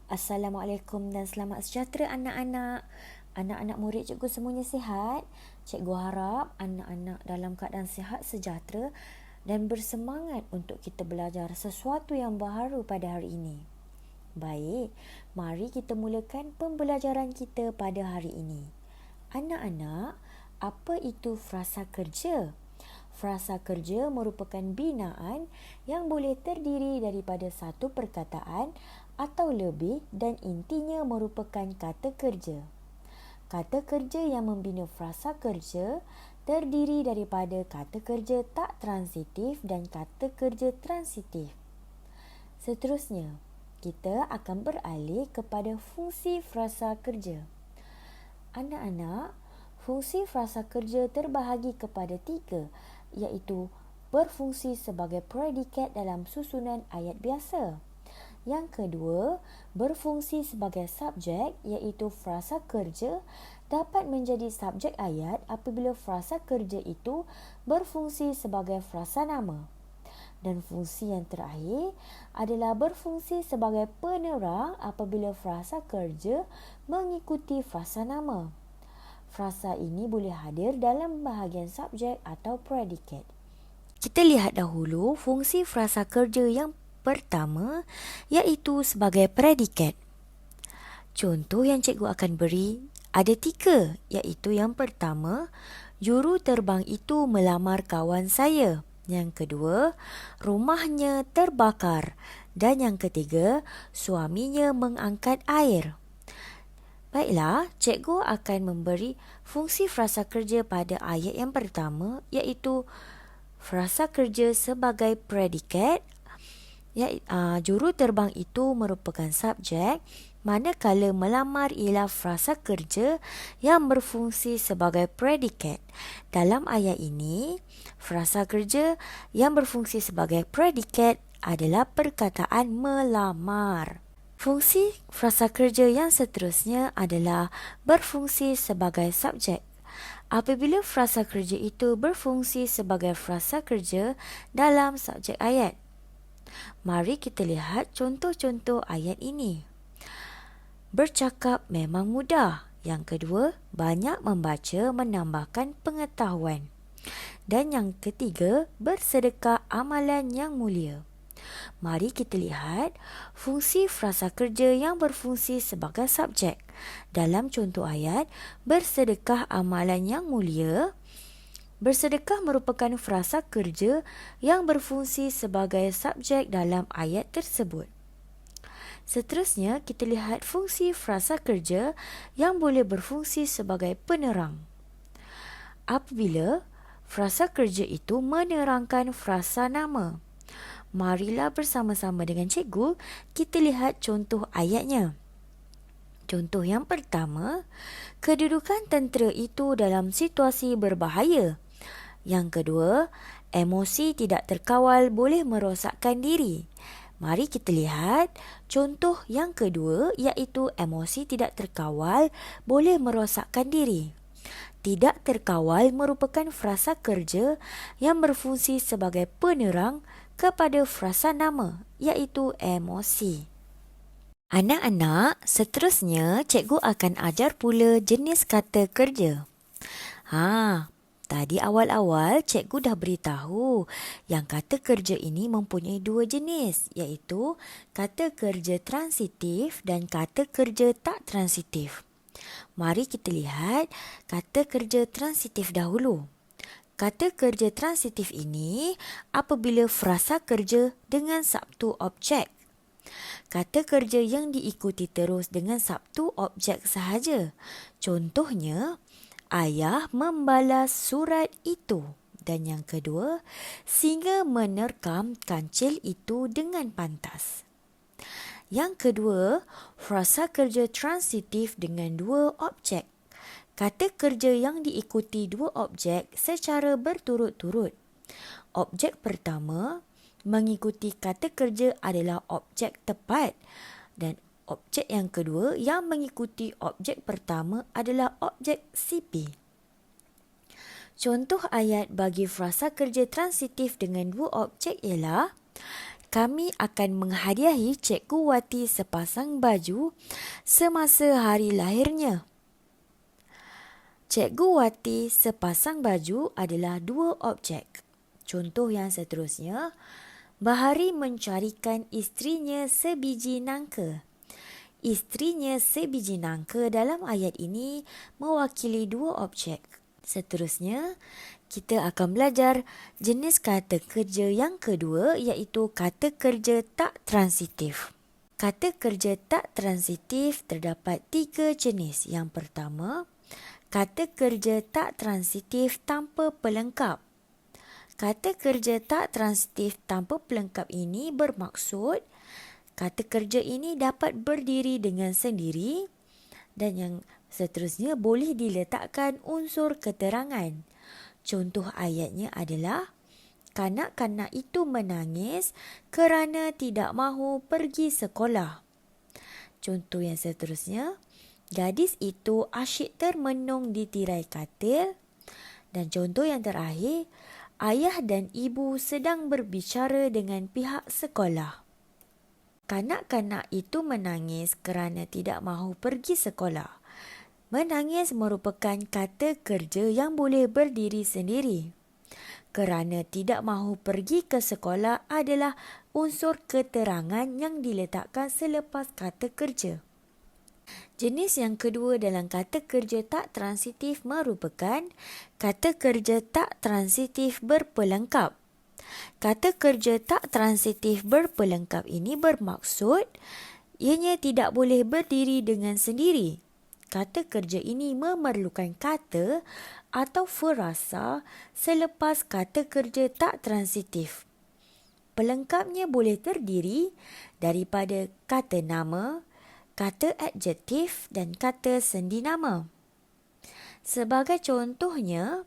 Assalamualaikum dan selamat sejahtera anak-anak. Anak-anak murid cikgu semuanya sihat. Cikgu harap anak-anak dalam keadaan sihat sejahtera dan bersemangat untuk kita belajar sesuatu yang baharu pada hari ini. Baik, mari kita mulakan pembelajaran kita pada hari ini. Anak-anak, apa itu frasa kerja? Frasa kerja merupakan binaan yang boleh terdiri daripada satu perkataan atau lebih dan intinya merupakan kata kerja. Kata kerja yang membina frasa kerja terdiri daripada kata kerja tak transitif dan kata kerja transitif. Seterusnya, kita akan beralih kepada fungsi frasa kerja. Anak-anak, fungsi frasa kerja terbahagi kepada 3, iaitu berfungsi sebagai predikat dalam susunan ayat biasa. Yang kedua, berfungsi sebagai subjek, iaitu frasa kerja dapat menjadi subjek ayat apabila frasa kerja itu berfungsi sebagai frasa nama. Dan fungsi yang terakhir adalah berfungsi sebagai penerang apabila frasa kerja mengikuti frasa nama. Frasa ini boleh hadir dalam bahagian subjek atau predikat. Kita lihat dahulu fungsi frasa kerja yang pertama, iaitu sebagai predikat. Contoh yang cikgu akan beri ada 3, iaitu yang pertama, juru terbang itu melamar kawan saya. Yang kedua, rumahnya terbakar. Dan yang ketiga, suaminya mengangkat air. Baiklah, cikgu akan memberi fungsi frasa kerja pada ayat yang pertama, iaitu frasa kerja sebagai predikat. Juru terbang itu merupakan subjek, manakala melamar ialah frasa kerja yang berfungsi sebagai predikat. Dalam ayat ini, frasa kerja yang berfungsi sebagai predikat adalah perkataan melamar. Fungsi frasa kerja yang seterusnya adalah berfungsi sebagai subjek. Apabila frasa kerja itu berfungsi sebagai frasa kerja dalam subjek ayat. Mari kita lihat contoh-contoh ayat ini. Bercakap memang mudah. Yang kedua, banyak membaca menambahkan pengetahuan. Dan yang ketiga, bersedekah amalan yang mulia. Mari kita lihat fungsi frasa kerja yang berfungsi sebagai subjek. Dalam contoh ayat, bersedekah amalan yang mulia. Bersedekah merupakan frasa kerja yang berfungsi sebagai subjek dalam ayat tersebut. Seterusnya, kita lihat fungsi frasa kerja yang boleh berfungsi sebagai penerang. Apabila frasa kerja itu menerangkan frasa nama. Marilah bersama-sama dengan cikgu, kita lihat contoh ayatnya. Contoh yang pertama, kedudukan tentera itu dalam situasi berbahaya. Yang kedua, emosi tidak terkawal boleh merosakkan diri. Mari kita lihat contoh yang kedua, iaitu emosi tidak terkawal boleh merosakkan diri. Tidak terkawal merupakan frasa kerja yang berfungsi sebagai penerang kepada frasa nama, iaitu emosi. Anak-anak, seterusnya cikgu akan ajar pula jenis kata kerja. Tadi awal-awal cikgu dah beritahu yang kata kerja ini mempunyai 2 jenis, iaitu kata kerja transitif dan kata kerja tak transitif. Mari kita lihat kata kerja transitif dahulu. Kata kerja transitif ini apabila frasa kerja dengan sabtu objek. Kata kerja yang diikuti terus dengan sabtu objek sahaja. Contohnya, ayah membalas surat itu. Dan yang kedua, singa menerkam kancil itu dengan pantas. Yang kedua, frasa kerja transitif dengan 2 objek. Kata kerja yang diikuti 2 objek secara berturut-turut. Objek pertama mengikuti kata kerja adalah objek tepat dan objek yang kedua yang mengikuti objek pertama adalah objek CP. Contoh ayat bagi frasa kerja transitif dengan 2 objek ialah kami akan menghadiahi Cikgu Wati sepasang baju semasa hari lahirnya. Cikgu Wati sepasang baju adalah 2 objek. Contoh yang seterusnya, Bahari mencarikan isterinya sebiji nangka. Isterinya sebiji nangka dalam ayat ini mewakili 2 objek. Seterusnya, kita akan belajar jenis kata kerja yang kedua, iaitu kata kerja tak transitif. Kata kerja tak transitif terdapat 3 jenis. Yang pertama, kata kerja tak transitif tanpa pelengkap. Kata kerja tak transitif tanpa pelengkap ini bermaksud kata kerja ini dapat berdiri dengan sendiri dan yang seterusnya boleh diletakkan unsur keterangan. Contoh ayatnya adalah, kanak-kanak itu menangis kerana tidak mahu pergi sekolah. Contoh yang seterusnya, gadis itu asyik termenung di tirai katil. Dan contoh yang terakhir, ayah dan ibu sedang berbicara dengan pihak sekolah. Kanak-kanak itu menangis kerana tidak mahu pergi sekolah. Menangis merupakan kata kerja yang boleh berdiri sendiri. Kerana tidak mahu pergi ke sekolah adalah unsur keterangan yang diletakkan selepas kata kerja. Jenis yang kedua dalam kata kerja tak transitif merupakan kata kerja tak transitif berpelengkap. Kata kerja tak transitif berpelengkap ini bermaksud ianya tidak boleh berdiri dengan sendiri. Kata kerja ini memerlukan kata atau frasa selepas kata kerja tak transitif. Pelengkapnya boleh terdiri daripada kata nama, kata adjektif dan kata sendinama. Sebagai contohnya,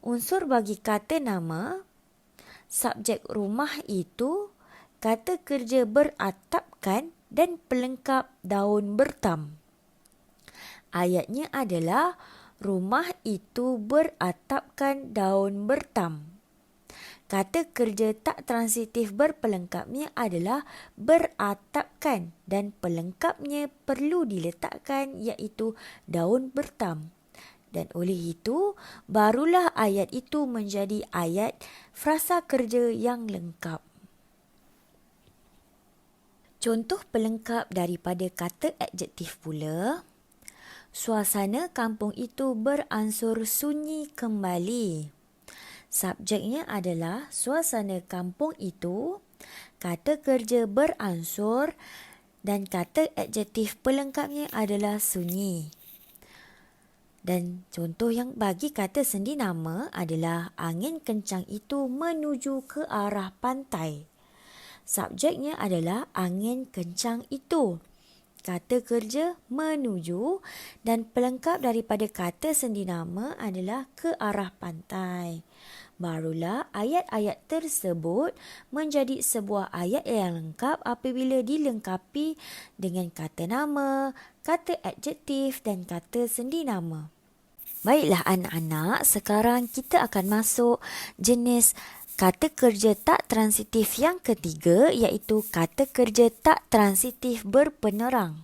unsur bagi kata nama, subjek rumah itu, kata kerja beratapkan dan pelengkap daun bertam. Ayatnya adalah rumah itu beratapkan daun bertam. Kata kerja tak transitif berpelengkapnya adalah beratapkan dan pelengkapnya perlu diletakkan iaitu daun bertam. Dan oleh itu, barulah ayat itu menjadi ayat frasa kerja yang lengkap. Contoh pelengkap daripada kata adjektif pula, suasana kampung itu beransur sunyi kembali. Subjeknya adalah suasana kampung itu, kata kerja beransur dan kata adjektif pelengkapnya adalah sunyi. Dan contoh yang bagi kata sendinama adalah angin kencang itu menuju ke arah pantai. Subjeknya adalah angin kencang itu. Kata kerja menuju dan pelengkap daripada kata sendinama adalah ke arah pantai. Barulah ayat-ayat tersebut menjadi sebuah ayat yang lengkap apabila dilengkapi dengan kata nama, kata adjektif dan kata sendinama. Baiklah anak-anak, sekarang kita akan masuk jenis kata kerja tak transitif yang ketiga, iaitu kata kerja tak transitif berpenerang.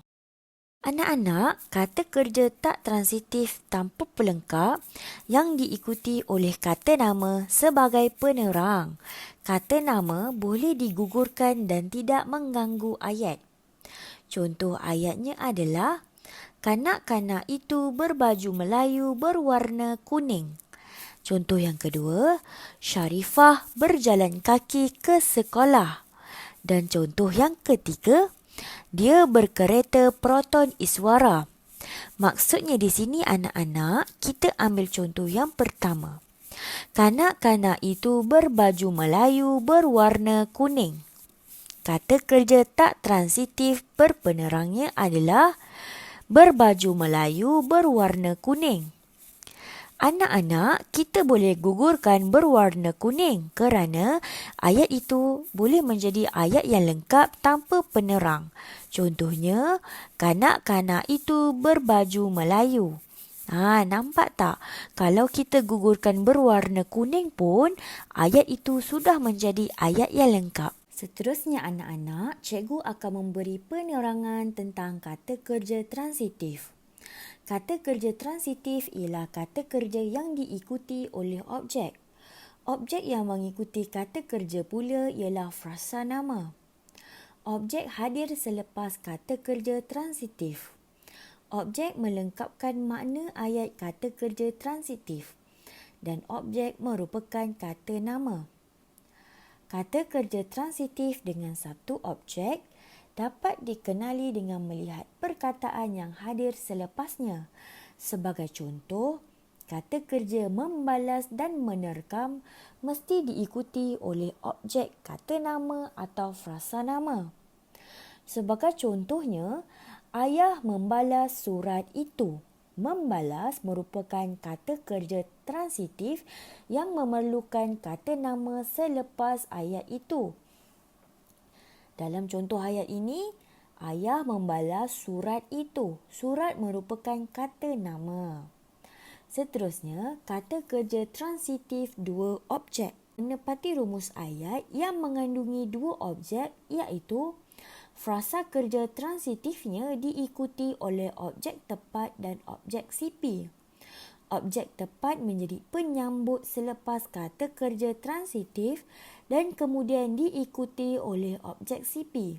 Anak-anak, kata kerja tak transitif tanpa pelengkap yang diikuti oleh kata nama sebagai penerang. Kata nama boleh digugurkan dan tidak mengganggu ayat. Contoh ayatnya adalah, kanak-kanak itu berbaju Melayu berwarna kuning. Contoh yang kedua, Sharifah berjalan kaki ke sekolah. Dan contoh yang ketiga, dia berkereta Proton Iswara. Maksudnya di sini anak-anak, kita ambil contoh yang pertama. Kanak-kanak itu berbaju Melayu berwarna kuning. Kata kerja tak transitif berpenerangnya adalah berbaju Melayu berwarna kuning. Anak-anak, kita boleh gugurkan berwarna kuning kerana ayat itu boleh menjadi ayat yang lengkap tanpa penerang. Contohnya, kanak-kanak itu berbaju Melayu. Nampak tak? Kalau kita gugurkan berwarna kuning pun, ayat itu sudah menjadi ayat yang lengkap. Seterusnya anak-anak, cikgu akan memberi penerangan tentang kata kerja transitif. Kata kerja transitif ialah kata kerja yang diikuti oleh objek. Objek yang mengikuti kata kerja pula ialah frasa nama. Objek hadir selepas kata kerja transitif. Objek melengkapkan makna ayat kata kerja transitif dan objek merupakan kata nama. Kata kerja transitif dengan satu objek dapat dikenali dengan melihat perkataan yang hadir selepasnya. Sebagai contoh, kata kerja membalas dan menerkam mesti diikuti oleh objek kata nama atau frasa nama. Sebagai contohnya, ayah membalas surat itu. Membalas merupakan kata kerja transitif yang memerlukan kata nama selepas ayat itu. Dalam contoh ayat ini, ayah membalas surat itu. Surat merupakan kata nama. Seterusnya, kata kerja transitif dua objek. Menepati rumus ayat yang mengandungi dua objek iaitu frasa kerja transitifnya diikuti oleh objek tepat dan objek CP. Objek tepat menjadi penyambut selepas kata kerja transitif dan kemudian diikuti oleh objek CP.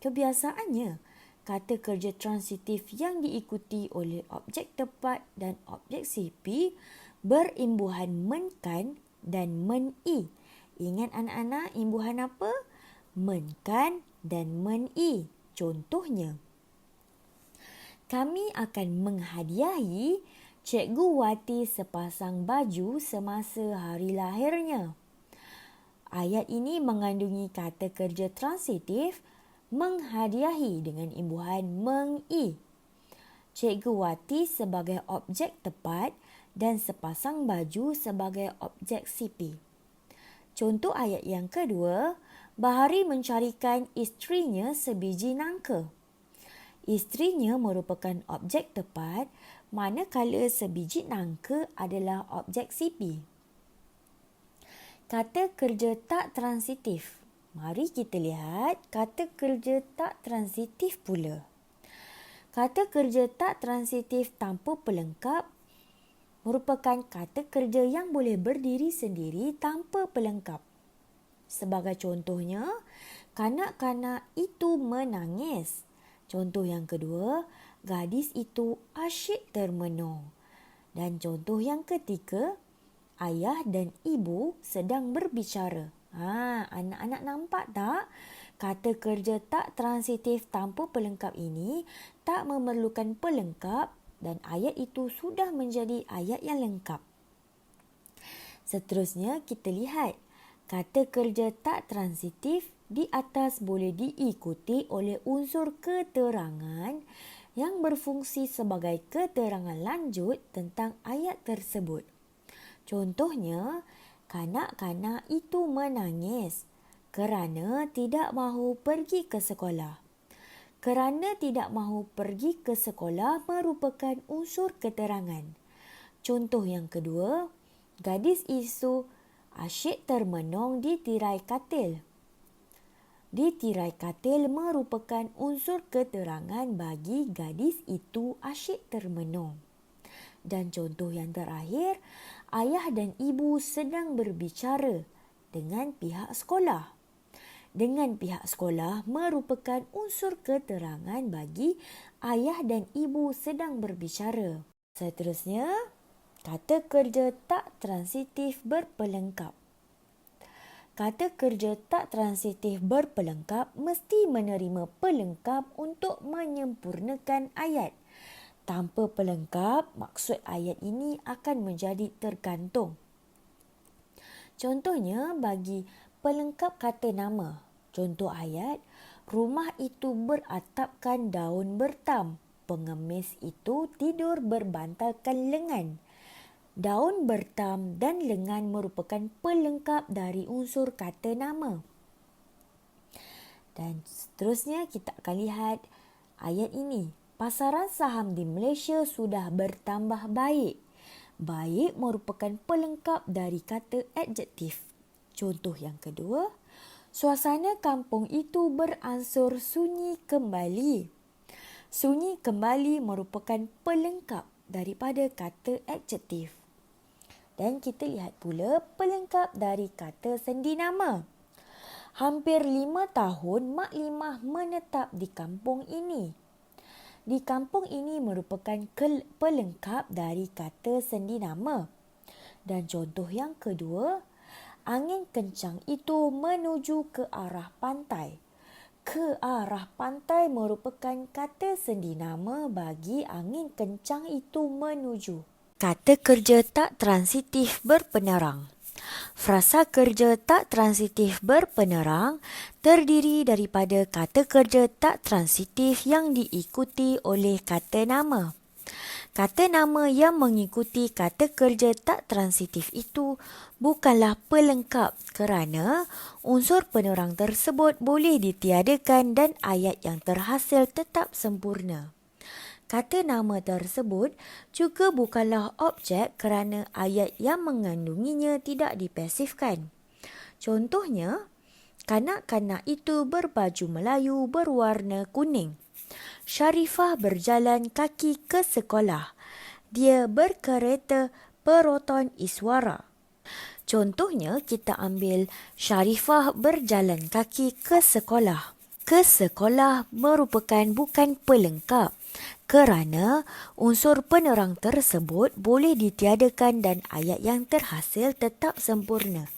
Kebiasaannya, kata kerja transitif yang diikuti oleh objek tepat dan objek CP berimbuhan menkan dan men-i. Ingat anak-anak, imbuhan apa? Menkan dan men-i. Contohnya, kami akan menghadiahi Cikgu Wati sepasang baju semasa hari lahirnya. Ayat ini mengandungi kata kerja transitif menghadiahi dengan imbuhan meng-i. Cikgu Wati sebagai objek tepat dan sepasang baju sebagai objek CP. Contoh ayat yang kedua, Bahari mencarikan isterinya sebiji nangka. Isterinya merupakan objek tepat, manakala sebiji nangka adalah objek CP. Kata kerja tak transitif. Mari kita lihat kata kerja tak transitif pula. Kata kerja tak transitif tanpa pelengkap merupakan kata kerja yang boleh berdiri sendiri tanpa pelengkap. Sebagai contohnya, kanak-kanak itu menangis. Contoh yang kedua, gadis itu asyik termenung. Dan contoh yang ketiga, ayah dan ibu sedang berbicara. Anak-anak nampak tak? Kata kerja tak transitif tanpa pelengkap ini tak memerlukan pelengkap dan ayat itu sudah menjadi ayat yang lengkap. Seterusnya kita lihat kata kerja tak transitif di atas boleh diikuti oleh unsur keterangan yang berfungsi sebagai keterangan lanjut tentang ayat tersebut. Contohnya, kanak-kanak itu menangis kerana tidak mahu pergi ke sekolah. Kerana tidak mahu pergi ke sekolah merupakan unsur keterangan. Contoh yang kedua, gadis itu asyik termenung di tirai katil. Di tirai katil merupakan unsur keterangan bagi gadis itu asyik termenung. Dan contoh yang terakhir, ayah dan ibu sedang berbicara dengan pihak sekolah. Dengan pihak sekolah merupakan unsur keterangan bagi ayah dan ibu sedang berbicara. Seterusnya, kata kerja tak transitif berpelengkap. Kata kerja tak transitif berpelengkap mesti menerima pelengkap untuk menyempurnakan ayat. Tanpa pelengkap, maksud ayat ini akan menjadi tergantung. Contohnya bagi pelengkap kata nama. Contoh ayat, rumah itu beratapkan daun bertam. Pengemis itu tidur berbantalkan lengan. Daun bertam dan lengan merupakan pelengkap dari unsur kata nama. Dan seterusnya kita akan lihat ayat ini. Pasaran saham di Malaysia sudah bertambah baik. Baik merupakan pelengkap dari kata adjektif. Contoh yang kedua, Suasana kampung itu beransur sunyi kembali. Sunyi kembali merupakan pelengkap daripada kata adjektif. Dan kita lihat pula pelengkap dari kata sendinama. Hampir 5 tahun Mak Limah menetap di kampung ini. Di kampung ini merupakan pelengkap dari kata sendinama. Dan contoh yang kedua, angin kencang itu menuju ke arah pantai. Ke arah pantai merupakan kata sendinama bagi angin kencang itu menuju. Kata kerja tak transitif berpenerang. Frasa kerja tak transitif berpenerang terdiri daripada kata kerja tak transitif yang diikuti oleh kata nama. Kata nama yang mengikuti kata kerja tak transitif itu bukanlah pelengkap kerana unsur penerang tersebut boleh ditiadakan dan ayat yang terhasil tetap sempurna. Kata nama tersebut juga bukanlah objek kerana ayat yang mengandunginya tidak dipasifkan. Contohnya, kanak-kanak itu berbaju Melayu berwarna kuning. Sharifah berjalan kaki ke sekolah. Dia berkereta Peroton Iswara. Contohnya, kita ambil Sharifah berjalan kaki ke sekolah. Ke sekolah merupakan bukan pelengkap kerana unsur penerang tersebut boleh ditiadakan dan ayat yang terhasil tetap sempurna.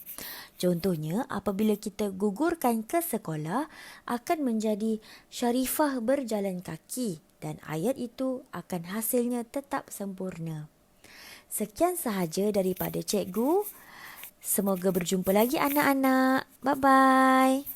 Contohnya, apabila kita gugurkan ke sekolah, akan menjadi Sharifah berjalan kaki dan ayat itu akan hasilnya tetap sempurna. Sekian sahaja daripada cikgu. Semoga berjumpa lagi anak-anak. Bye-bye.